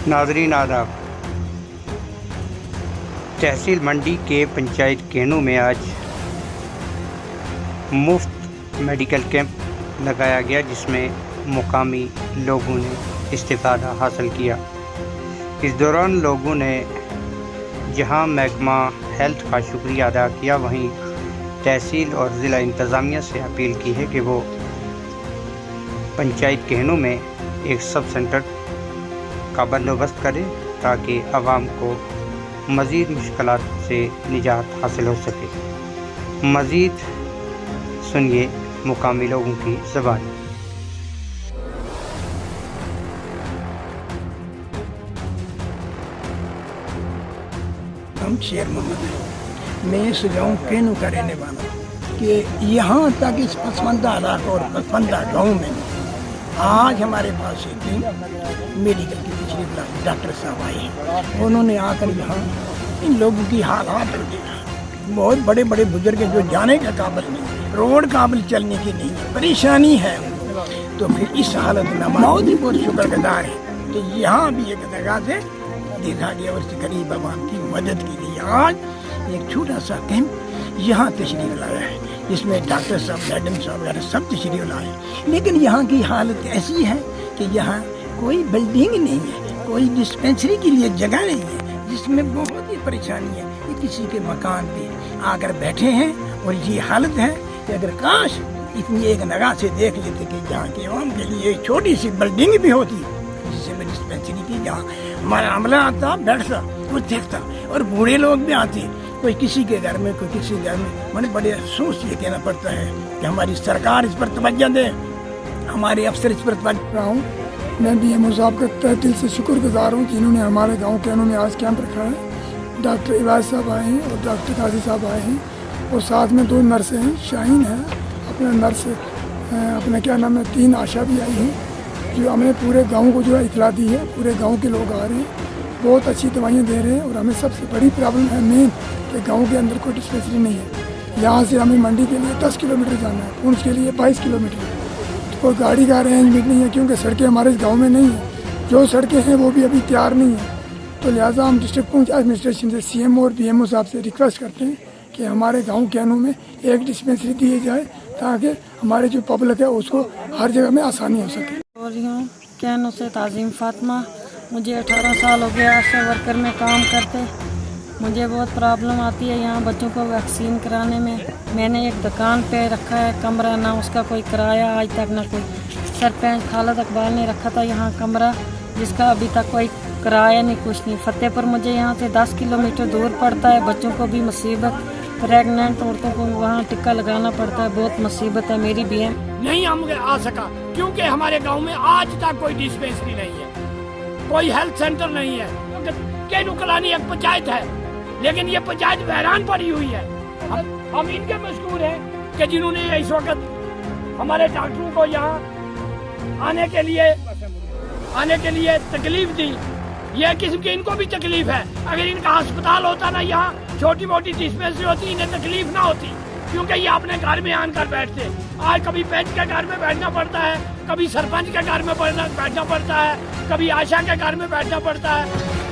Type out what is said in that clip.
नाज़रीन आदाब। तहसील मंडी के पंचायत केनू में आज मुफ्त मेडिकल कैंप लगाया गया, जिसमें मुकामी लोगों ने इस्तिफ़ादा हासिल किया। इस दौरान लोगों ने जहां महकमा हेल्थ का शुक्रिया अदा किया, वहीं तहसील और ज़िला इंतज़ामिया से अपील की है कि वो पंचायत केनू में एक सब सेंटर का बंदोबस्त करे ताकि आवाम को मज़ीद मुश्किलात से निजात हासिल हो सके। मज़ीद सुनिए मुकामी लोगों की ज़बान। हम शेर मोहम्मद हैं। मैं इस गाँव केनू का रहने वाला हूँ कि यहाँ तक इस पसमंदा इलाका और पसमंदा गाँव में आज हमारे पास एक मेडिकल की पिछली क्लास डॉक्टर साहब आए हैं। उन्होंने आकर यहाँ इन लोगों की हालात देखा। बहुत बड़े बड़े बुजुर्ग जो जाने का काबिल नहीं, रोड काबिल चलने की नहीं है, परेशानी है। तो फिर इस हालत में बहुत ही बहुत शुक्रगुजार है कि यहाँ भी एक जगह से देखा गया और गरीब आवाम की मदद के लिए आज एक छोटा सा कैंप यहाँ तशरीफ लाया है, जिसमें डॉक्टर साहब, मैडम साहब वगैरह सब तशरीफ लाए। लेकिन यहाँ की हालत ऐसी है कि यहाँ कोई बिल्डिंग नहीं है, कोई डिस्पेंसरी के लिए जगह नहीं है, जिसमें बहुत ही परेशानी है कि किसी के मकान पे आकर बैठे हैं। और ये हालत है कि अगर काश इतनी एक निगाह से देख लेते कि यहाँ के आवाम के लिए एक छोटी सी बिल्डिंग भी होती जिसमें डिस्पेंसरी की, जहाँ हमारा अमला आता, बैठता और देखता, और बूढ़े लोग भी आते, कोई किसी के घर में, कोई किसी घर में। मैंने बड़े अफसोस ये कहना पड़ता है कि हमारी सरकार इस पर तवज्जो दे, हमारे अफसर इस पर तवज्जो। रहा हूँ मैं BMO साहब का तहे दिल से शुक्रगुजार हूँ जिन्होंने हमारे गांव के उन्होंने आज कैंप रखा है। डॉक्टर इबाद साहब आए हैं और डॉक्टर काजी साहब आए हैं, और साथ में 2 नर्स हैं, शाहीन है अपना नर्स, अपना क्या नाम है, 3 आशा भी आई हैं, जो हमने पूरे गाँव को जो है इतला दी है। पूरे गाँव के लोग आ रहे हैं, बहुत अच्छी दवाइयाँ दे रहे हैं। और हमें सबसे बड़ी प्रॉब्लम है मेन कि गाँव के अंदर कोई डिस्पेंसरी नहीं है। यहाँ से हमें मंडी के लिए 10 किलोमीटर जाना है, पूंछ के लिए 22 किलोमीटर। तो कोई गाड़ी का अरेंजमेंट नहीं है, क्योंकि सड़कें हमारे गांव में नहीं है। जो सड़कें हैं वो भी अभी तैयार नहीं है। तो लिहाजा हम डिस्ट्रिक्ट पूंछ एडमिनिस्ट्रेशन से CMO और BMO साहब से रिक्वेस्ट करते हैं कि हमारे गाँव केनू में एक डिस्पेंसरी दी जाए, ताकि हमारे जो पब्लिक है उसको हर जगह में आसानी हो सके। और यूँ केनू से ताज़ीम फातिमा, मुझे 18 साल हो गया आशा वर्कर में काम करते। मुझे बहुत प्रॉब्लम आती है यहाँ बच्चों को वैक्सीन कराने में। मैंने एक दुकान पे रखा है कमरा, ना उसका कोई किराया आज तक, ना कोई। सरपंच खालिद इकबाल ने रखा था यहाँ कमरा, जिसका अभी तक कोई किराया नहीं, कुछ नहीं। फतेहपुर मुझे यहाँ से 10 किलोमीटर दूर पड़ता है। बच्चों को भी मुसीबत, प्रेगनेंट औरतों को वहाँ टिक्का लगाना पड़ता है, बहुत मुसीबत है। मेरी BM नहीं हम आ सका, क्योंकि हमारे गांव में आज तक कोई डिस्पेंसरी नहीं है, कोई हेल्थ सेंटर नहीं है। केनू कलानी एक पंचायत है, लेकिन ये पंचायत बहरान पड़ी हुई है। हम इनके मशहूर हैं कि जिन्होंने इस वक्त हमारे डॉक्टरों को यहाँ आने के लिए तकलीफ दी। ये किस्म की इनको भी तकलीफ है। अगर इनका अस्पताल होता ना, यहाँ छोटी मोटी डिस्पेंसरी होती, इन्हें तकलीफ ना होती, क्योंकि ये अपने घर में आकर बैठते। आज कभी पंच के घर में बैठना पड़ता है, कभी सरपंच के घर में बैठना पड़ता है, कभी आशा के घर में बैठना पड़ता है।